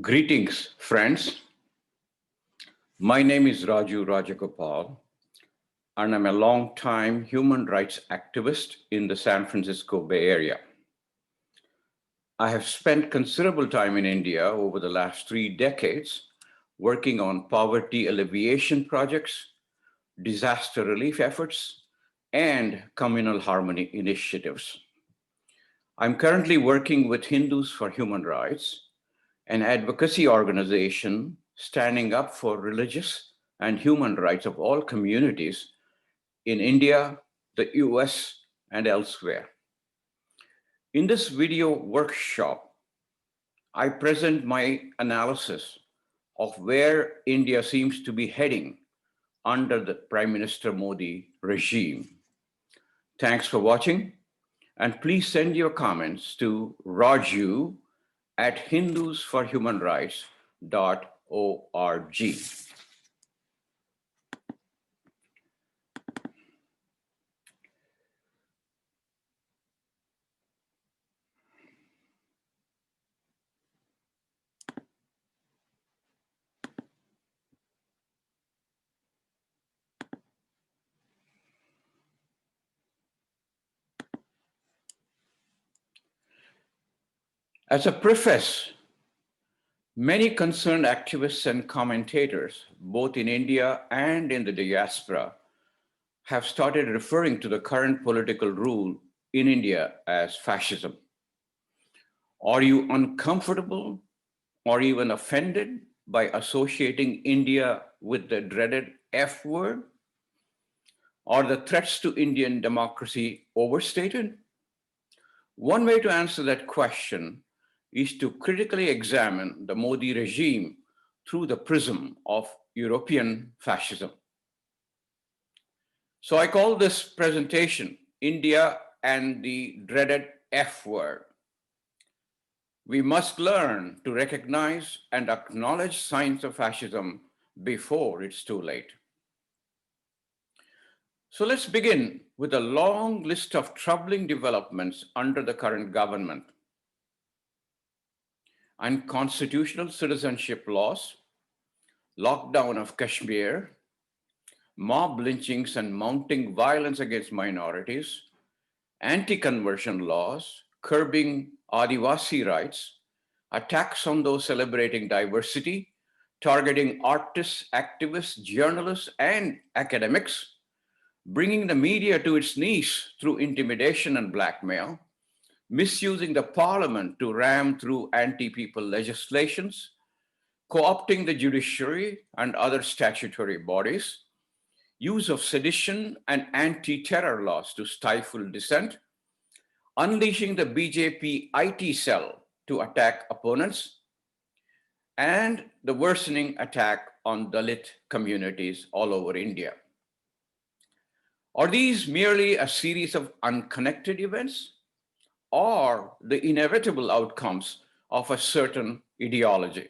Greetings, friends. My name is Raju Rajagopal, and I'm a long-time human rights activist in the San Francisco Bay Area. I have spent considerable time in India over the last 3 decades working on poverty alleviation projects, disaster relief efforts, and communal harmony initiatives. I'm currently working with Hindus for Human Rights, an advocacy organization standing up for religious and human rights of all communities in India, the US, and elsewhere. In this video workshop, I present my analysis of where India seems to be heading under the Prime Minister Modi regime. Thanks for watching, and please send your comments to Raju at hindusforhumanrights.org. As a preface, many concerned activists and commentators, both in India and in the diaspora, have started referring to the current political rule in India as fascism. Are you uncomfortable or even offended by associating India with the dreaded F word? Are the threats to Indian democracy overstated? One way to answer that question is to critically examine the Modi regime through the prism of European fascism. So I call this presentation India and the dreaded F word. We must learn to recognize and acknowledge signs of fascism before it's too late. So let's begin with a long list of troubling developments under the current government. Unconstitutional citizenship laws, lockdown of Kashmir, mob lynchings and mounting violence against minorities, anti-conversion laws, curbing Adivasi rights, attacks on those celebrating diversity, targeting artists, activists, journalists, and academics, bringing the media to its knees through intimidation and blackmail, misusing the parliament to ram through anti-people legislations, co-opting the judiciary and other statutory bodies, use of sedition and anti-terror laws to stifle dissent, unleashing the BJP IT cell to attack opponents, and the worsening attack on Dalit communities all over India. Are these merely a series of unconnected events, or the inevitable outcomes of a certain ideology?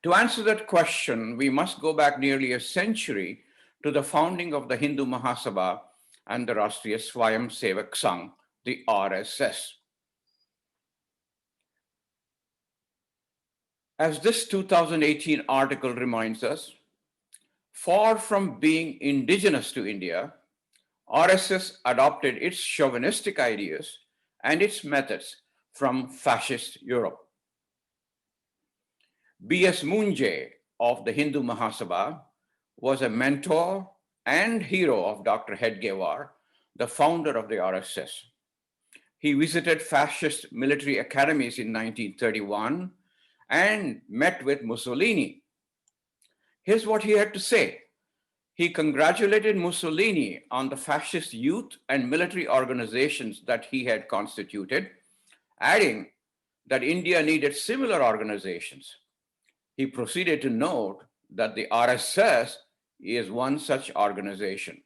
To answer that question, we must go back nearly a century to the founding of the Hindu Mahasabha and the Rashtriya Swayamsevak Sangh, the RSS. As this 2018 article reminds us, far from being indigenous to India, RSS adopted its chauvinistic ideas and its methods from fascist Europe. B.S. Munjay of the Hindu Mahasabha was a mentor and hero of Dr. Hedgewar, the founder of the RSS. He visited fascist military academies in 1931 and met with Mussolini. Here's what he had to say. He congratulated Mussolini on the fascist youth and military organizations that he had constituted, adding that India needed similar organizations. He proceeded to note that the RSS is one such organization.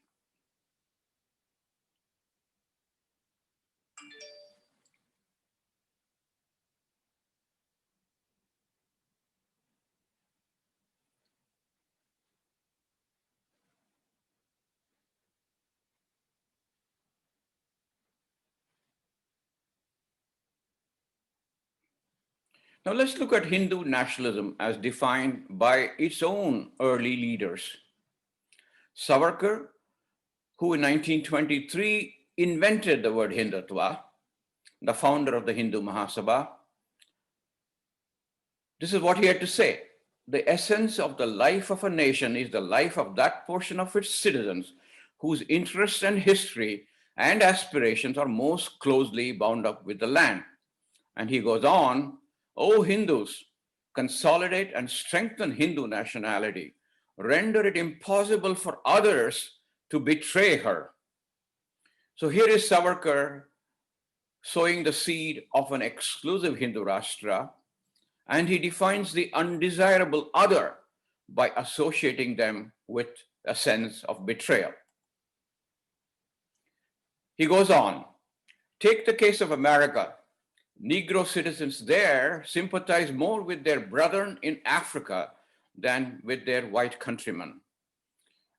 Now let's look at Hindu nationalism as defined by its own early leaders. Savarkar, who in 1923 invented the word Hindutva, the founder of the Hindu Mahasabha, this is what he had to say. The essence of the life of a nation is the life of that portion of its citizens whose interests and history and aspirations are most closely bound up with the land. And he goes on, O Hindus, consolidate and strengthen Hindu nationality, render it impossible for others to betray her. So here is Savarkar sowing the seed of an exclusive Hindu Rashtra, and he defines the undesirable other by associating them with a sense of betrayal. He goes on, take the case of America. Negro citizens there sympathize more with their brethren in Africa than with their white countrymen.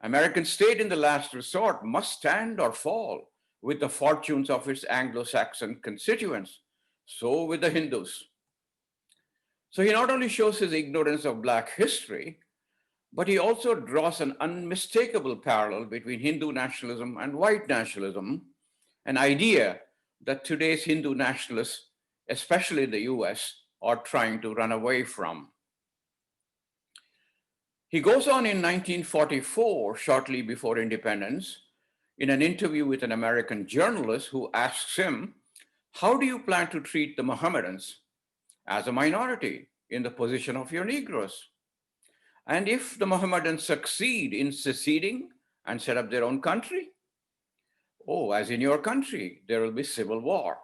American state in the last resort must stand or fall with the fortunes of its Anglo-Saxon constituents, so with the Hindus. So he not only shows his ignorance of Black history, but he also draws an unmistakable parallel between Hindu nationalism and white nationalism, an idea that today's Hindu nationalists, especially in the US, are trying to run away from. He goes on in 1944, shortly before independence, in an interview with an American journalist who asks him, how do you plan to treat the Mohammedans as a minority in the position of your Negroes? And if the Mohammedans succeed in seceding and set up their own country, oh, as in your country, there will be civil war.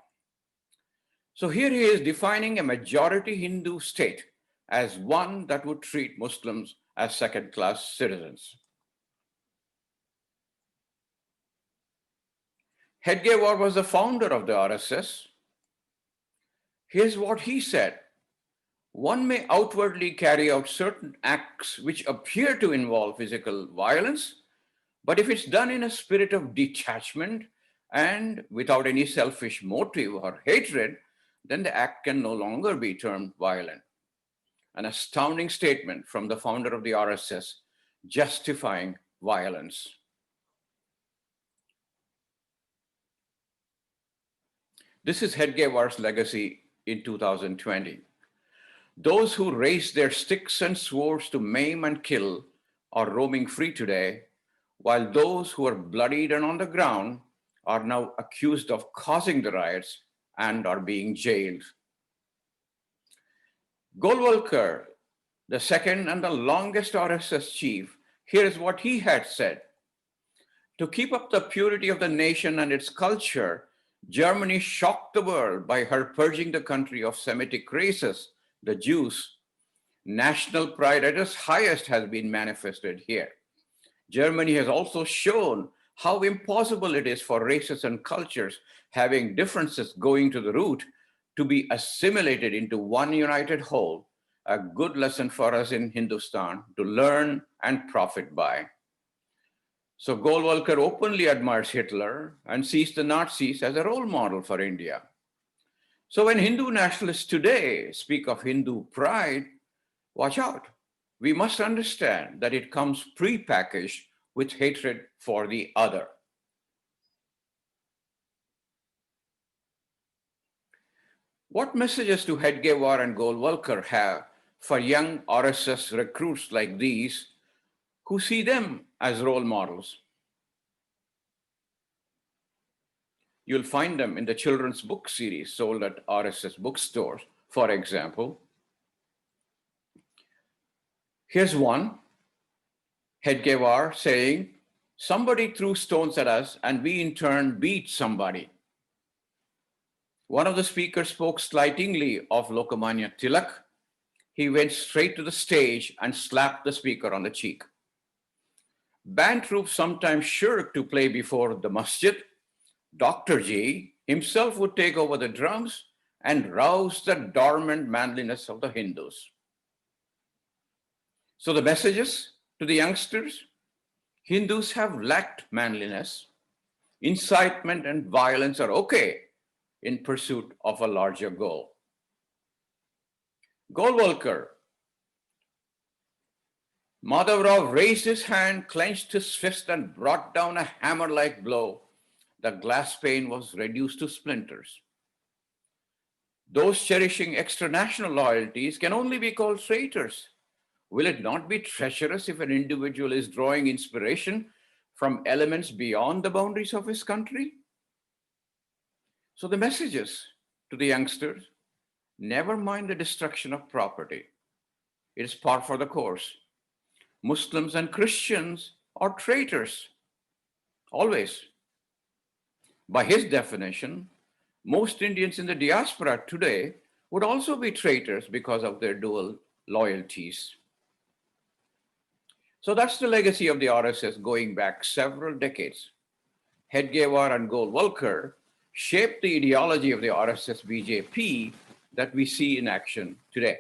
So here he is defining a majority Hindu state as one that would treat Muslims as second-class citizens. Hedgewar was the founder of the RSS. Here's what he said. One may outwardly carry out certain acts which appear to involve physical violence, but if it's done in a spirit of detachment and without any selfish motive or hatred, then the act can no longer be termed violent. An astounding statement from the founder of the RSS justifying violence. This is Hedgewar's legacy in 2020. Those who raised their sticks and swords to maim and kill are roaming free today, while those who are bloodied and on the ground are now accused of causing the riots and are being jailed. Golwalkar, the second and the longest RSS chief, here is what he had said. To keep up the purity of the nation and its culture, Germany shocked the world by her purging the country of Semitic races, the Jews. National pride at its highest has been manifested here. Germany has also shown how impossible it is for races and cultures having differences going to the root to be assimilated into one united whole, a good lesson for us in Hindustan to learn and profit by. So Golwalkar openly admires Hitler and sees the Nazis as a role model for India. So when Hindu nationalists today speak of Hindu pride, watch out. We must understand that it comes pre-packaged with hatred for the other. What messages do Hedgewar and Golwalkar have for young RSS recruits like these who see them as role models? You'll find them in the children's book series sold at RSS bookstores, for example. Here's one, Hedgewar saying, somebody threw stones at us and we in turn beat somebody. One of the speakers spoke slightingly of Lokmanya Tilak. He went straight to the stage and slapped the speaker on the cheek. Band troops sometimes shirk to play before the Masjid. Dr. G himself would take over the drums and rouse the dormant manliness of the Hindus. So the messages to the youngsters, Hindus have lacked manliness. Incitement and violence are okay in pursuit of a larger goal. Golwalkar. Madhavrao raised his hand, clenched his fist, and brought down a hammer-like blow. The glass pane was reduced to splinters. Those cherishing extra-national loyalties can only be called traitors. Will it not be treacherous if an individual is drawing inspiration from elements beyond the boundaries of his country? So the messages to the youngsters: never mind the destruction of property. It is par for the course. Muslims and Christians are traitors, always. By his definition, most Indians in the diaspora today would also be traitors because of their dual loyalties. So that's the legacy of the RSS going back several decades. Hedgewar and Golwalkar shaped the ideology of the RSS BJP that we see in action today.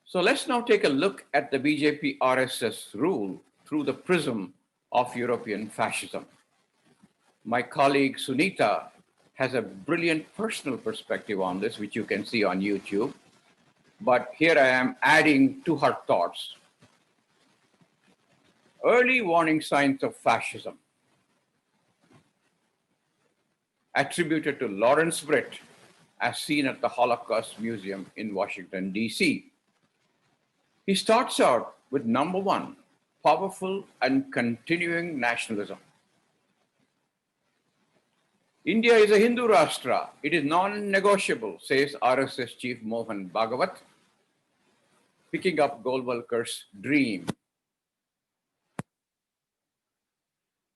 So let's now take a look at the BJP RSS rule through the prism of European fascism. My colleague Sunita has a brilliant personal perspective on this, which you can see on YouTube. But here I am adding to her thoughts. Early warning signs of fascism, attributed to Lawrence Britt, as seen at the Holocaust Museum in Washington, D.C. He starts out with number one, powerful and continuing nationalism. India is a Hindu Rashtra. It is non-negotiable, says RSS Chief Mohan Bhagwat, picking up Golwalkar's dream.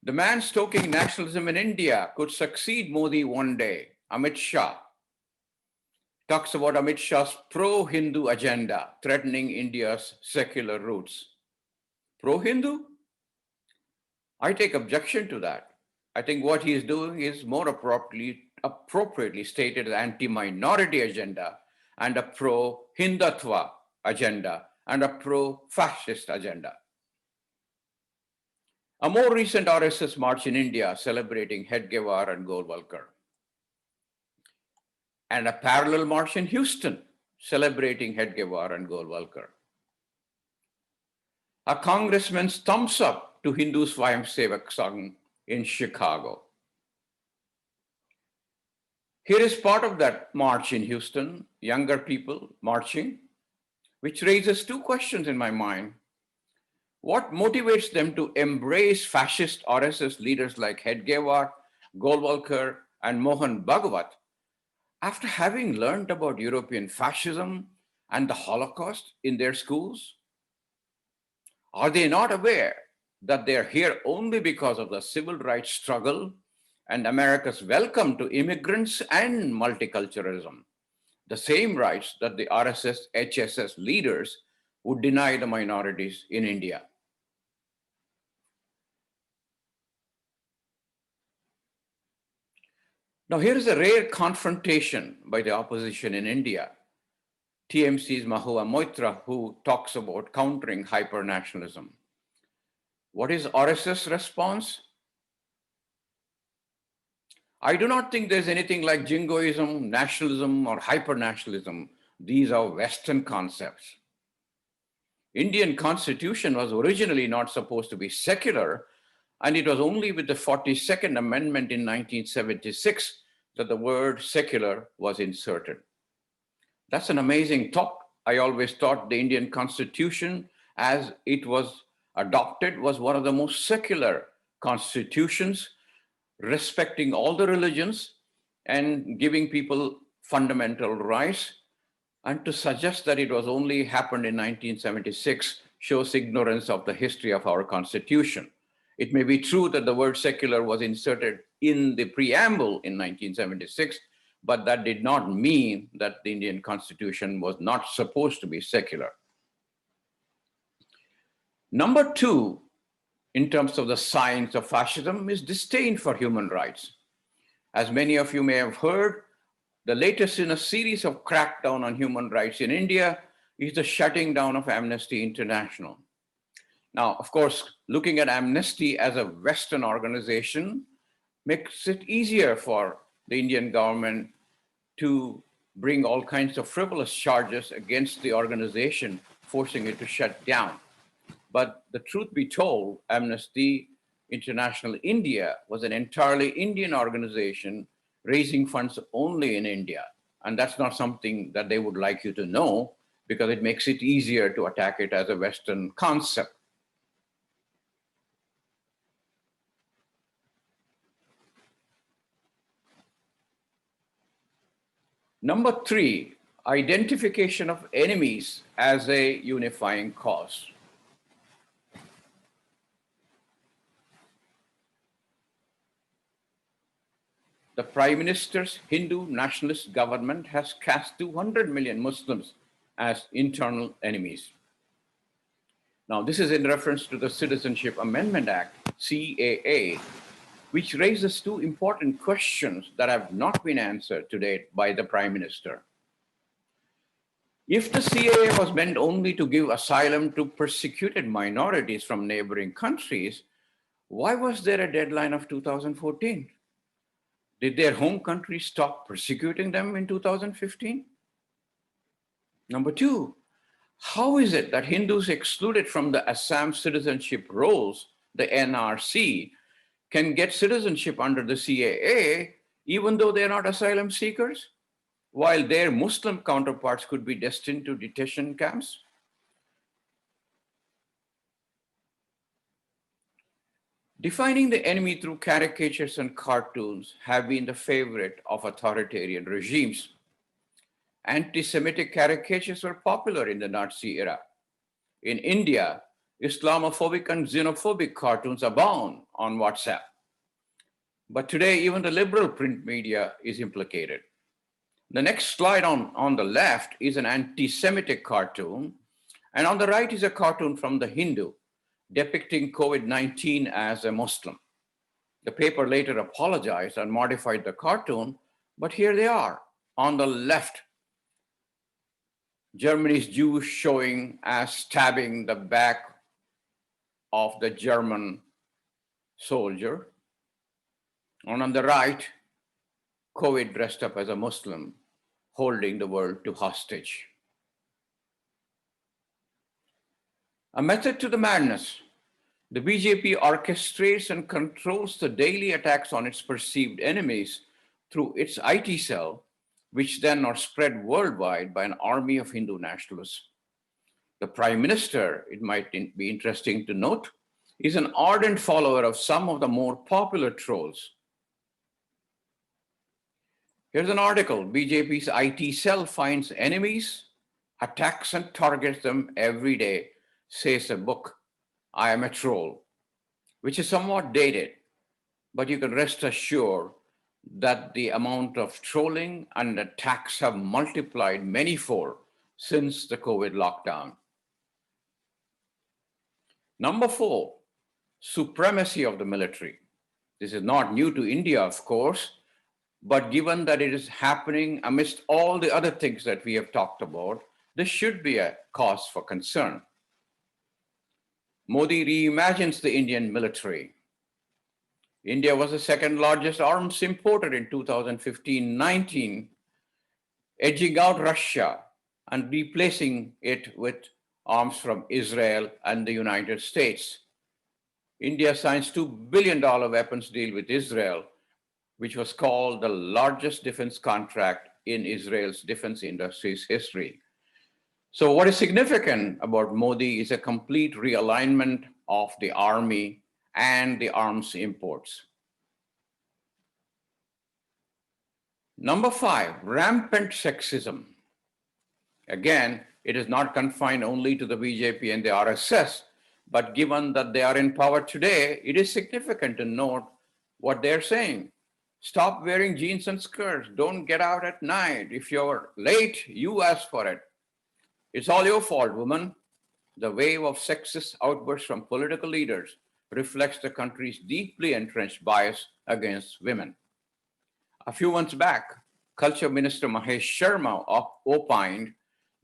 The man stoking nationalism in India could succeed Modi one day. Amit Shah talks about Amit Shah's pro-Hindu agenda, threatening India's secular roots. Pro-Hindu? I take objection to that. I think what he is doing is more appropriately stated as anti-minority agenda and a pro-Hindutva agenda and a pro-fascist agenda. A more recent RSS march in India celebrating Hedgewar and Golwalkar, and a parallel march in Houston celebrating Hedgewar and Golwalkar. A congressman's thumbs up to Hindu Swayamsevak Sangh in Chicago. Here is part of that march in Houston, younger people marching, which raises two questions in my mind. What motivates them to embrace fascist RSS leaders like Hedgewar, Golwalkar, and Mohan Bhagwat after having learned about European fascism and the Holocaust in their schools? Are they not aware that they're here only because of the civil rights struggle and America's welcome to immigrants and multiculturalism, the same rights that the RSS HSS leaders would deny the minorities in India? Now, here is a rare confrontation by the opposition in India. TMC's Mahua Moitra, who talks about countering hyper-nationalism. What is RSS response? I do not think there's anything like jingoism, nationalism, or hyper-nationalism. These are Western concepts. Indian constitution was originally not supposed to be secular, and it was only with the 42nd Amendment in 1976 that the word secular was inserted. That's an amazing thought. I always thought the Indian Constitution, as it was adopted, was one of the most secular constitutions, respecting all the religions and giving people fundamental rights. And to suggest that it was only happened in 1976 shows ignorance of the history of our Constitution. It may be true that the word secular was inserted in the preamble in 1976, but that did not mean that the Indian Constitution was not supposed to be secular. Number two, in terms of the signs of fascism, is disdain for human rights. As many of you may have heard, the latest in a series of crackdown on human rights in India is the shutting down of Amnesty International. Now, of course, looking at Amnesty as a Western organization makes it easier for the Indian government to bring all kinds of frivolous charges against the organization, forcing it to shut down. But the truth be told, Amnesty International India was an entirely Indian organization raising funds only in India. And that's not something that they would like you to know because it makes it easier to attack it as a Western concept. Number three, identification of enemies as a unifying cause. The Prime Minister's Hindu nationalist government has cast 200 million Muslims as internal enemies. Now, this is in reference to the Citizenship Amendment Act, CAA, which raises two important questions that have not been answered to date by the Prime Minister. If the CAA was meant only to give asylum to persecuted minorities from neighboring countries, why was there a deadline of 2014? Did their home country stop persecuting them in 2015? Number two, how is it that Hindus excluded from the Assam citizenship rolls, the NRC, can get citizenship under the CAA even though they're not asylum seekers, while their Muslim counterparts could be destined to detention camps? Defining the enemy through caricatures and cartoons have been the favorite of authoritarian regimes. Anti-Semitic caricatures were popular in the Nazi era. In India, Islamophobic and xenophobic cartoons abound on WhatsApp. But today, even the liberal print media is implicated. The next slide on the left is an anti-Semitic cartoon, and on the right is a cartoon from The Hindu depicting COVID-19 as a Muslim. The paper later apologized and modified the cartoon, but here they are. On the left, Germany's Jews showing as stabbing the back of the German soldier. And on the right, COVID dressed up as a Muslim, holding the world to hostage. A method to the madness. The BJP orchestrates and controls the daily attacks on its perceived enemies through its IT cell, which then are spread worldwide by an army of Hindu nationalists. The Prime Minister, it might be interesting to note, is an ardent follower of some of the more popular trolls. Here's an article. BJP's IT cell finds enemies, attacks and targets them every day, says a book, I Am a Troll, which is somewhat dated, but you can rest assured that the amount of trolling and attacks have multiplied manyfold since the COVID lockdown. Number four, supremacy of the military. This is not new to India, of course, but given that it is happening amidst all the other things that we have talked about, this should be a cause for concern. Modi reimagines the Indian military. India was the second largest arms importer in 2015-19, edging out Russia and replacing it with arms from Israel and the United States. India signs $2 billion weapons deal with Israel, which was called the largest defense contract in Israel's defense industry's history. So what is significant about Modi is a complete realignment of the army and the arms imports. Number five, rampant sexism. Again, it is not confined only to the BJP and the RSS, but given that they are in power today, it is significant to note what they're saying. Stop wearing jeans and skirts. Don't get out at night. If you're late, you ask for it. It's all your fault, woman. The wave of sexist outbursts from political leaders reflects the country's deeply entrenched bias against women. A few months back, Culture Minister Mahesh Sharma opined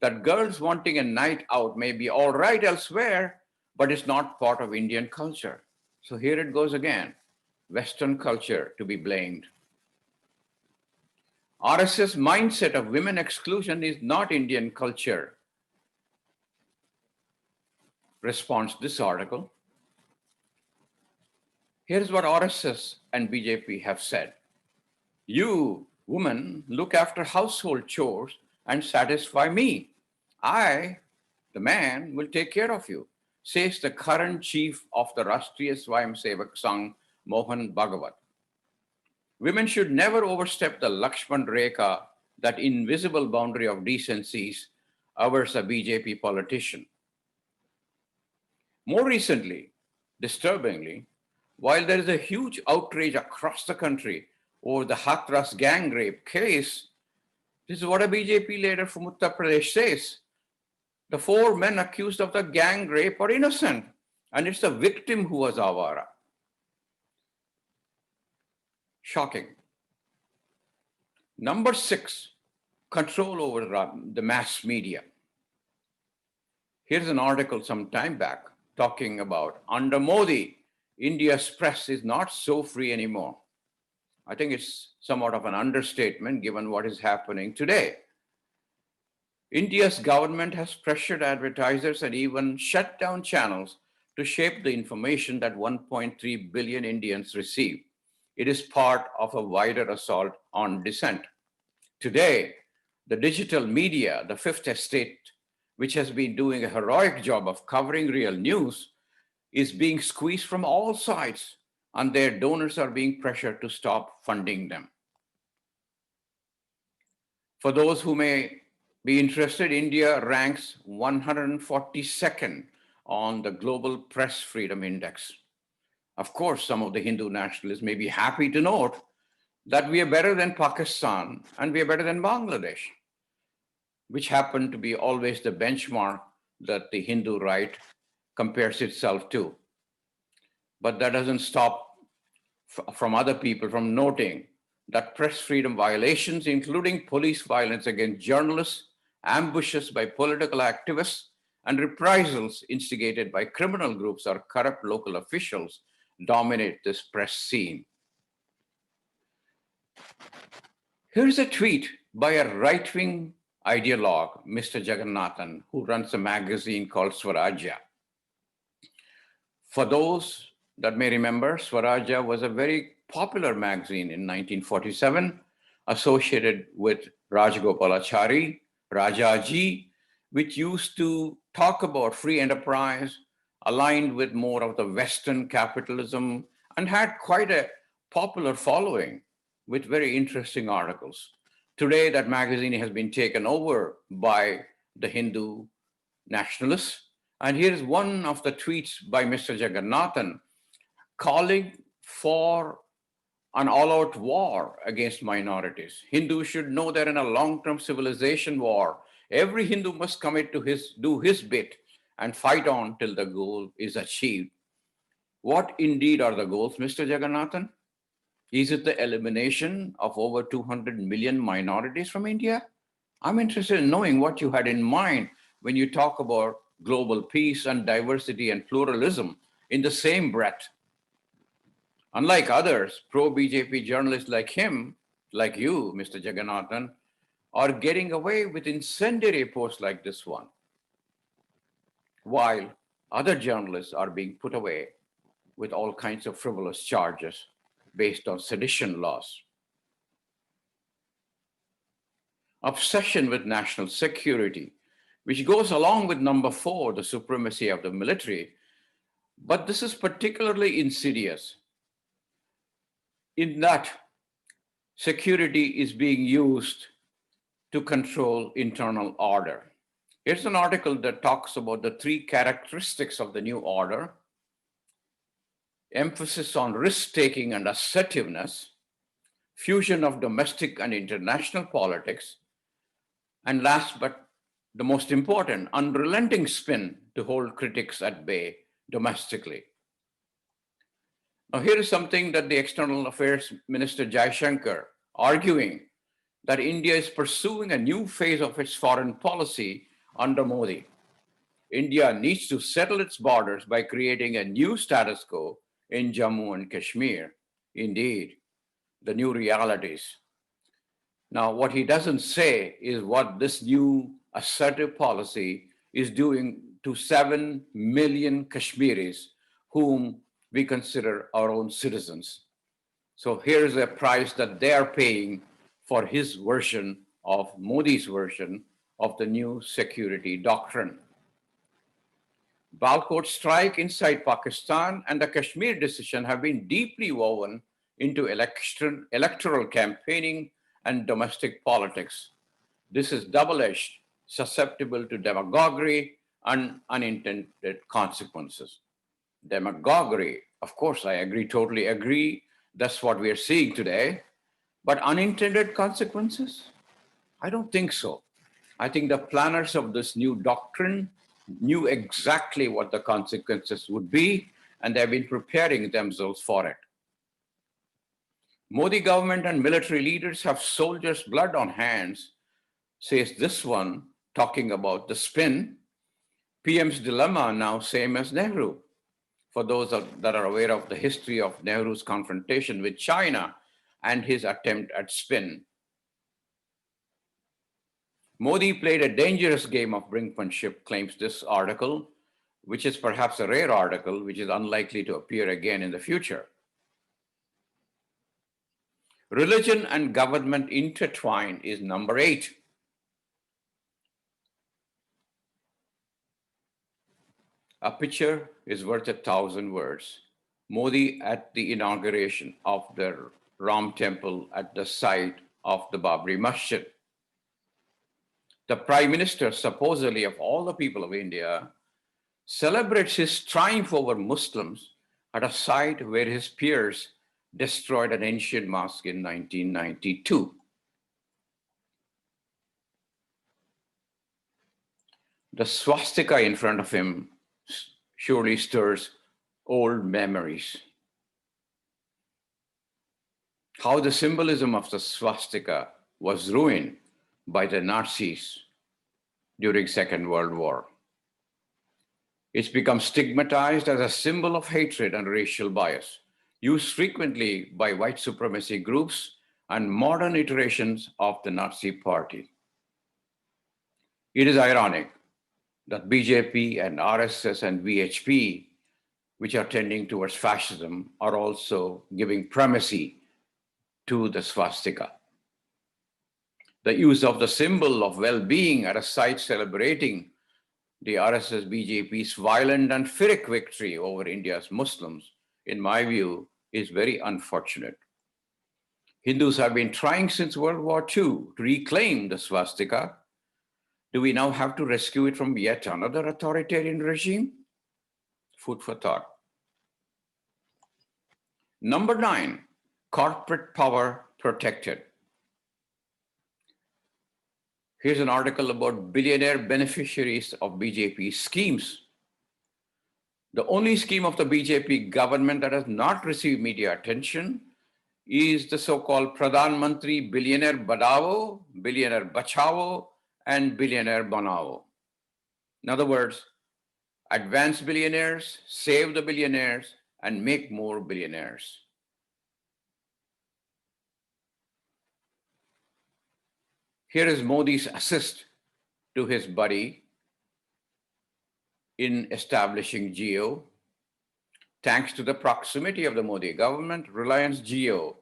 that girls wanting a night out may be all right elsewhere, but it's not part of Indian culture. So here it goes again, Western culture to be blamed. RSS mindset of women exclusion is not Indian culture, responds this article. Here's what RSS and BJP have said. You, woman, look after household chores and satisfy me. I, the man, will take care of you, says the current chief of the Rashtriya Swayamsevak Sangh, Mohan Bhagavat. Women should never overstep the Lakshman Rekha, that invisible boundary of decencies, averts a BJP politician. More recently, disturbingly, while there is a huge outrage across the country over the Hathras gang rape case, this is what a BJP leader from Uttar Pradesh says. The 4 men accused of the gang rape are innocent, and it's the victim who was avara. Shocking. Number 6, control over the mass media. Here's an article some time back talking about under Modi, India's press is not so free anymore. I think it's somewhat of an understatement given what is happening today. India's government has pressured advertisers and even shut down channels to shape the information that 1.3 billion Indians receive. It is part of a wider assault on dissent. Today, the digital media, the fifth estate, which has been doing a heroic job of covering real news, is being squeezed from all sides, and their donors are being pressured to stop funding them. For those who may be interested, India ranks 142nd on the Global Press Freedom Index. Of course, some of the Hindu nationalists may be happy to note that we are better than Pakistan and we are better than Bangladesh, which happen to be always the benchmark that the Hindu right compares itself to. But that doesn't stop from other people from noting that press freedom violations, including police violence against journalists, ambushes by political activists, and reprisals instigated by criminal groups or corrupt local officials, dominate this press scene. Here's a tweet by a right-wing ideologue, Mr. Jagannathan, who runs a magazine called Swarajya. For those that may remember, Swarajya was a very popular magazine in 1947, associated with Rajagopalachari, Rajaji, which used to talk about free enterprise, aligned with more of the Western capitalism, and had quite a popular following with very interesting articles. Today, that magazine has been taken over by the Hindu nationalists. And here's one of the tweets by Mr. Jagannathan calling for an all-out war against minorities. Hindus should know that in a long-term civilization war, every Hindu must commit to do his bit and fight on till the goal is achieved. What indeed are the goals, Mr. Jagannathan? Is it the elimination of over 200 million minorities from India? I'm interested in knowing what you had in mind when you talk about global peace and diversity and pluralism in the same breath. Unlike others, pro-BJP journalists like him, like you, Mr. Jagannathan, are getting away with incendiary posts like this one, while other journalists are being put away with all kinds of frivolous charges based on sedition laws. Obsession with national security, which goes along with number 4, the supremacy of the military, but this is particularly insidious in that security is being used to control internal order. Here's an article that talks about the 3 characteristics of the new order: emphasis on risk-taking and assertiveness, fusion of domestic and international politics, and last but the most important, unrelenting spin to hold critics at bay domestically. Now, here is something that the External Affairs Minister Jaishankar arguing that India is pursuing a new phase of its foreign policy under Modi. India needs to settle its borders by creating a new status quo in Jammu and Kashmir. Indeed, the new realities. Now, what he doesn't say is what this new assertive policy is doing to 7 million Kashmiris, whom we consider our own citizens. So here's a price that they are paying for his version of Modi's version of the new security doctrine. Balkot strike inside Pakistan and the Kashmir decision have been deeply woven into electoral campaigning and domestic politics. This is double-edged, susceptible to demagoguery and unintended consequences. Demagoguery, of course, I agree, totally agree. That's what we are seeing today. But unintended consequences? I don't think so. I think the planners of this new doctrine knew exactly what the consequences would be, and they've been preparing themselves for it. Modi government and military leaders have soldiers' blood on hands, says this one, talking about the spin. PM's dilemma now same as Nehru. For those that are aware of the history of Nehru's confrontation with China and his attempt at spin. Modi played a dangerous game of brinkmanship, claims this article, which is perhaps a rare article, which is unlikely to appear again in the future. Religion and government intertwined is number 8. A picture is worth 1,000 words. Modi at the inauguration of the Ram temple at the site of the Babri Masjid. The Prime Minister, supposedly of all the people of India, celebrates his triumph over Muslims at a site where his peers destroyed an ancient mosque in 1992. The swastika in front of him surely stirs old memories. How the symbolism of the swastika was ruined by the Nazis during Second World War. It's become stigmatized as a symbol of hatred and racial bias, used frequently by white supremacy groups and modern iterations of the Nazi Party. It is ironic that BJP and RSS and VHP, which are tending towards fascism, are also giving primacy to the swastika. The use of the symbol of well-being at a site celebrating the RSS BJP's violent and Pyrrhic victory over India's Muslims, in my view, is very unfortunate. Hindus have been trying since World War II to reclaim the swastika. Do we now have to rescue it from yet another authoritarian regime? Food for thought. Number 9, corporate power protected. Here's an article about billionaire beneficiaries of BJP schemes. The only scheme of the BJP government that has not received media attention is the so-called Pradhan Mantri Billionaire Badao, Billionaire Bachao, and Billionaire Banao. In other words, advance billionaires, save the billionaires, and make more billionaires. Here is Modi's assist to his buddy in establishing Jio. Thanks to the proximity of the Modi government, Reliance Jio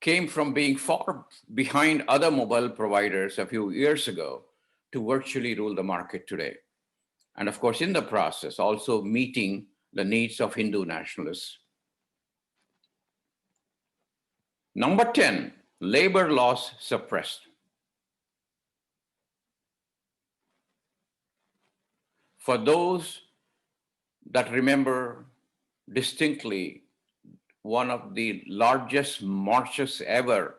came from being far behind other mobile providers a few years ago to virtually rule the market today. And of course, in the process, also meeting the needs of Hindu nationalists. Number 10, labor laws suppressed. For those that remember distinctly, one of the largest marches ever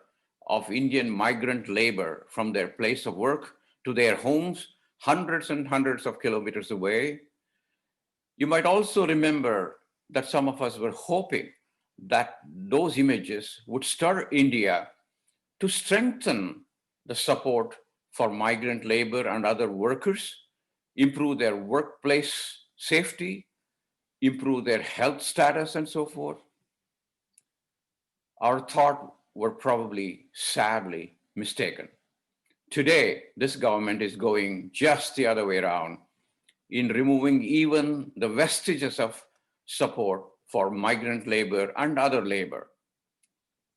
of Indian migrant labor from their place of work to their homes, hundreds and hundreds of kilometers away. You might also remember that some of us were hoping that those images would stir India to strengthen the support for migrant labor and other workers, improve their workplace safety, improve their health status, and so forth. Our thoughts were probably, sadly, mistaken. Today, this government is going just the other way around in removing even the vestiges of support for migrant labor and other labor.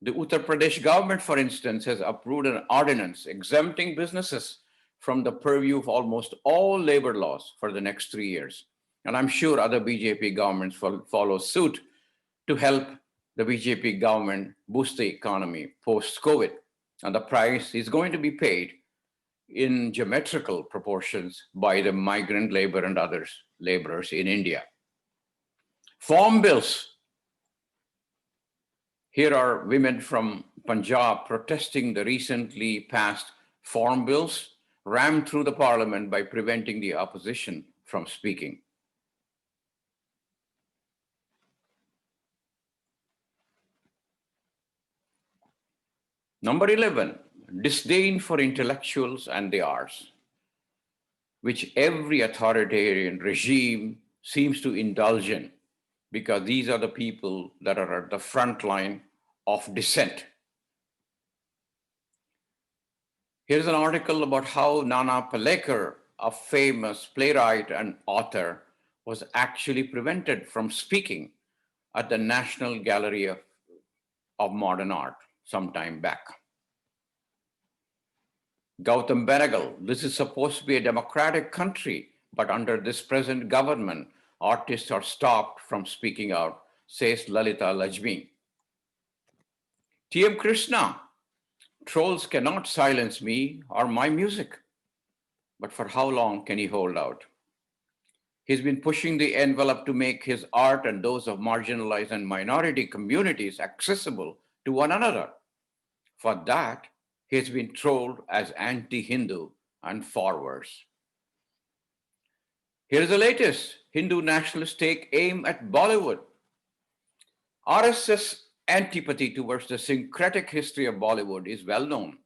The Uttar Pradesh government, for instance, has approved an ordinance exempting businesses from the purview of almost all labor laws for the next 3 years. And I'm sure other BJP governments follow suit to help the BJP government boost the economy post-COVID. And the price is going to be paid in geometrical proportions by the migrant labor and others laborers in India. Farm bills. Here are women from Punjab protesting the recently passed farm bills rammed through the parliament by preventing the opposition from speaking. Number 11, disdain for intellectuals and the arts, which every authoritarian regime seems to indulge in, because these are the people that are at the front line of dissent. Here's an article about how Nana Palekar, a famous playwright and author, was actually prevented from speaking at the National Gallery of Modern Art some time back. Gautam Benegal, this is supposed to be a democratic country, but under this present government, artists are stopped from speaking out, says Lalita Lajmi. T.M. Krishna, trolls cannot silence me or my music, but for how long can he hold out? He's been pushing the envelope to make his art and those of marginalized and minority communities accessible to one another. For that, he's been trolled as anti-Hindu and forwards. Here's the latest. Hindu nationalists take aim at Bollywood. RSS antipathy towards the syncretic history of Bollywood is well known.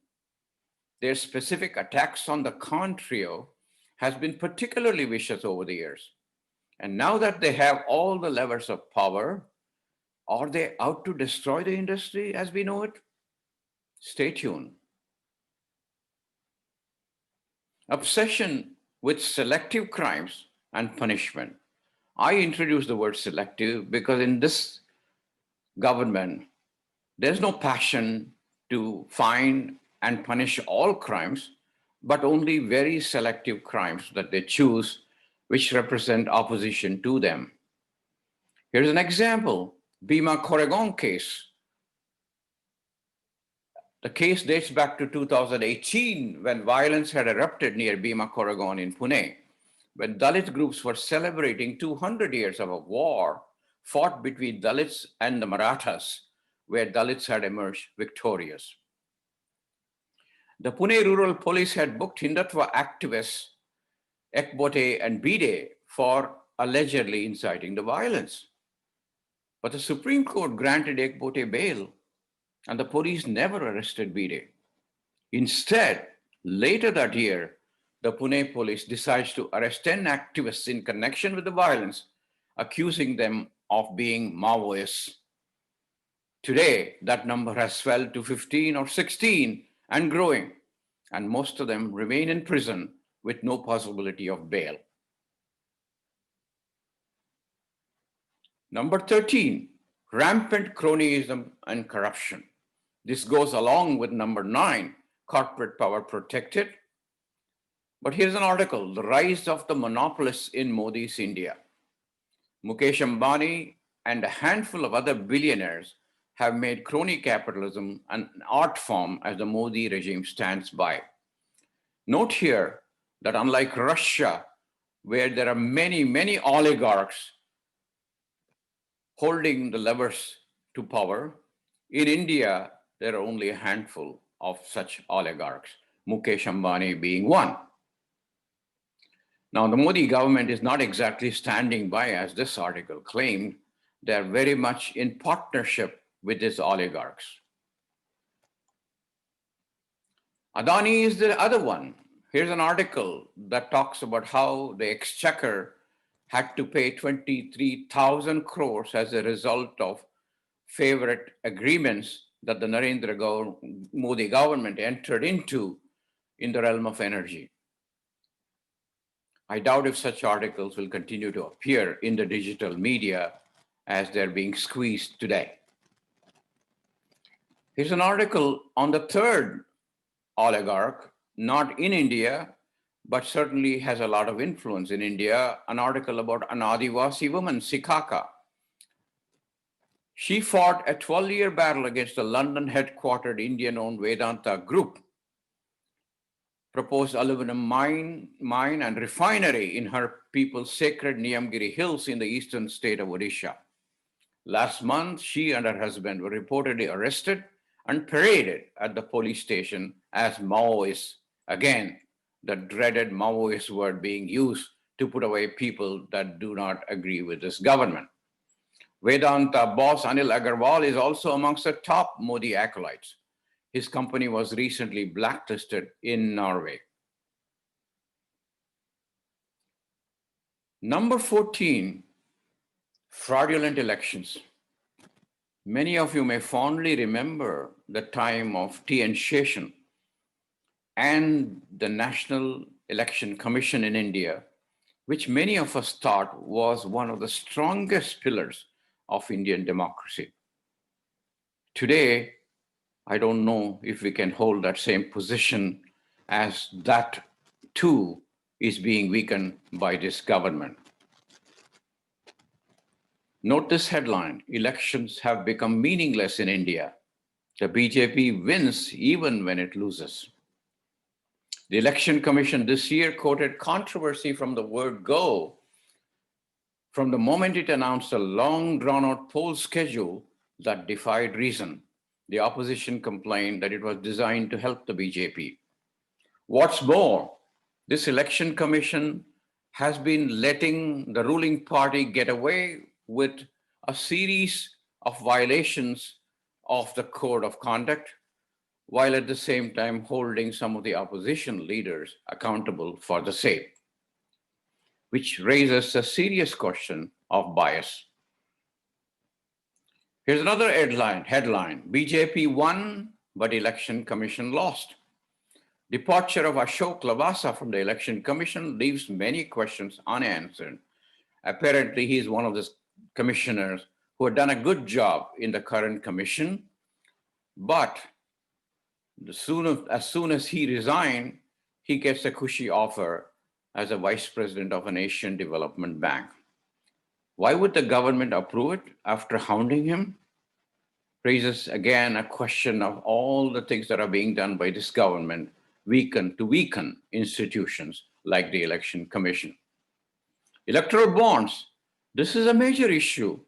Their specific attacks on the Khan trio has been particularly vicious over the years. And now that they have all the levers of power, are they out to destroy the industry as we know it? Stay tuned. Obsession with selective crimes and punishment. I introduced the word selective because in this government, there's no passion to find and punish all crimes, but only very selective crimes that they choose, which represent opposition to them. Here's an example, Bhima Koregaon case. The case dates back to 2018 when violence had erupted near Bhima Koregaon in Pune, when Dalit groups were celebrating 200 years of a war fought between Dalits and the Marathas, where Dalits had emerged victorious. The Pune Rural Police had booked Hindutva activists Ekbote and Bide for allegedly inciting the violence. But the Supreme Court granted Ekbote bail, and the police never arrested Bide. Instead, later that year, the Pune police decides to arrest 10 activists in connection with the violence, accusing them of being Maoists. Today, that number has swelled to 15 or 16 and growing, and most of them remain in prison with no possibility of bail. Number 13, rampant cronyism and corruption. This goes along with number 9, corporate power protected. But here's an article, The Rise of the Monopolists in Modi's India. Mukesh Ambani and a handful of other billionaires have made crony capitalism an art form as the Modi regime stands by. Note here that unlike Russia, where there are many, many oligarchs holding the levers to power, in India, there are only a handful of such oligarchs, Mukesh Ambani being one. Now, the Modi government is not exactly standing by, as this article claimed. They're very much in partnership with these oligarchs. Adani is the other one. Here's an article that talks about how the exchequer had to pay 23,000 crores as a result of favorite agreements that the Narendra Modi government entered into in the realm of energy. I doubt if such articles will continue to appear in the digital media as they're being squeezed today. Here's an article on the third oligarch, not in India, but certainly has a lot of influence in India, an article about an Adivasi woman, Sikaka. She fought a 12-year battle against the London headquartered Indian-owned Vedanta group, proposed aluminum mine and refinery in her people's sacred Niyamgiri Hills in the eastern state of Odisha. Last month, she and her husband were reportedly arrested and paraded at the police station as Maoists. Again, the dreaded Maoist word being used to put away people that do not agree with this government. Vedanta boss Anil Agarwal is also amongst the top Modi acolytes. His company was recently blacklisted in Norway. Number 14, fraudulent elections. Many of you may fondly remember the time of T.N. Sheshan and the National Election Commission in India, which many of us thought was one of the strongest pillars of Indian democracy. Today, I don't know if we can hold that same position, as that too is being weakened by this government. Note this headline: elections have become meaningless in India. The BJP wins even when it loses. The Election Commission this year quoted controversy from the word go from the moment it announced a long drawn-out poll schedule that defied reason. The opposition complained that it was designed to help the BJP. What's more, this Election Commission has been letting the ruling party get away with a series of violations of the code of conduct, while at the same time holding some of the opposition leaders accountable for the same, which raises a serious question of bias. Here's another headline: BJP won, but Election Commission lost. Departure of Ashok Lavasa from the Election Commission leaves many questions unanswered. Apparently, he is one of the commissioners who had done a good job in the current commission, but as soon as he resigned, he gets a cushy offer as a vice president of an Asian development bank. Why would the government approve it after hounding him? Raises again a question of all the things that are being done by this government to weaken institutions like the Election Commission. Electoral bonds. This is a major issue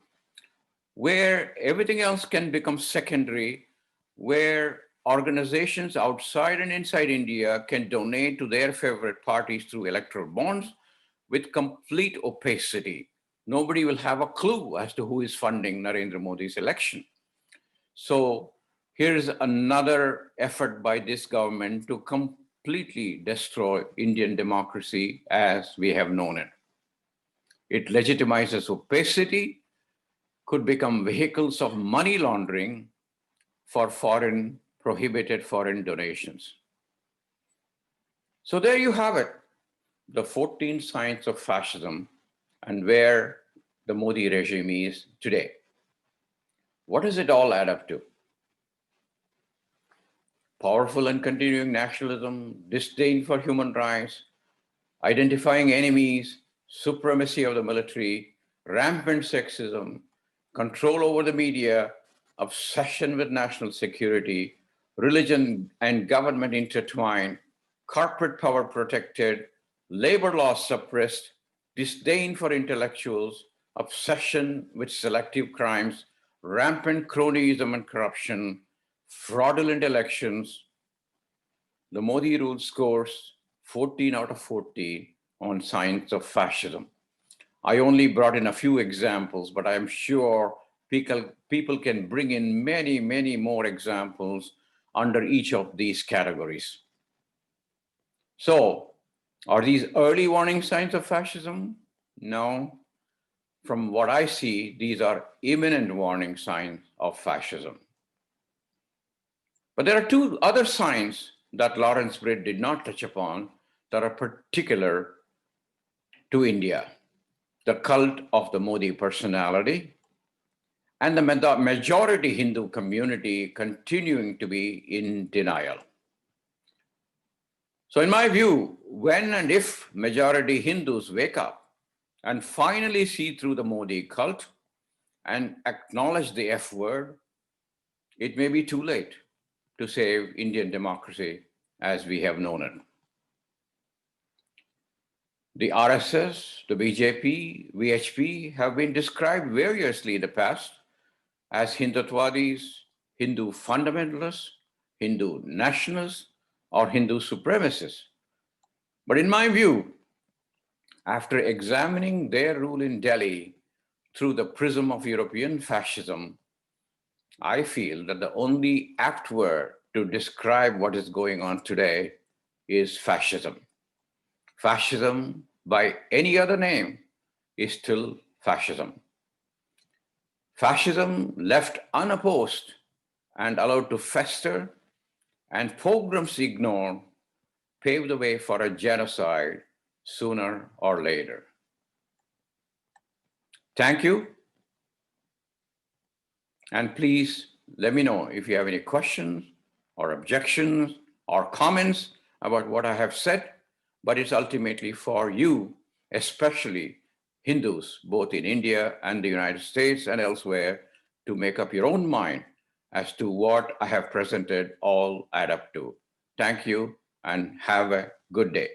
where everything else can become secondary, where organizations outside and inside India can donate to their favorite parties through electoral bonds with complete opacity. Nobody will have a clue as to who is funding Narendra Modi's election. So here's another effort by this government to completely destroy Indian democracy as we have known it. It legitimizes opacity, could become vehicles of money laundering for prohibited foreign donations. So there you have it, the 14 signs of fascism and where the Modi regime is today. What does it all add up to? Powerful and continuing nationalism, disdain for human rights, identifying enemies, supremacy of the military, rampant sexism, control over the media, obsession with national security, religion and government intertwined, corporate power protected, labor laws suppressed, disdain for intellectuals, obsession with selective crimes, rampant cronyism and corruption, fraudulent elections. The Modi rule scores 14 out of 40 on signs of fascism. I only brought in a few examples, but I'm sure people can bring in many, many more examples under each of these categories. So, are these early warning signs of fascism? No. From what I see, these are imminent warning signs of fascism. But there are two other signs that Lawrence Britt did not touch upon that are particular to India: the cult of the Modi personality and the majority Hindu community continuing to be in denial. So in my view, when and if majority Hindus wake up and finally see through the Modi cult and acknowledge the F word, it may be too late to save Indian democracy as we have known it. The RSS, the BJP, VHP have been described variously in the past as Hindutwadis, Hindu fundamentalists, Hindu nationalists, or Hindu supremacists. But in my view, after examining their rule in Delhi through the prism of European fascism, I feel that the only apt word to describe what is going on today is fascism. Fascism, by any other name, is still fascism. Fascism left unopposed and allowed to fester and pogroms ignored paved the way for a genocide sooner or later. Thank you. And please let me know if you have any questions or objections or comments about what I have said, but it's ultimately for you, especially Hindus, both in India and the United States and elsewhere, to make up your own mind as to what I have presented all add up to. Thank you and have a good day.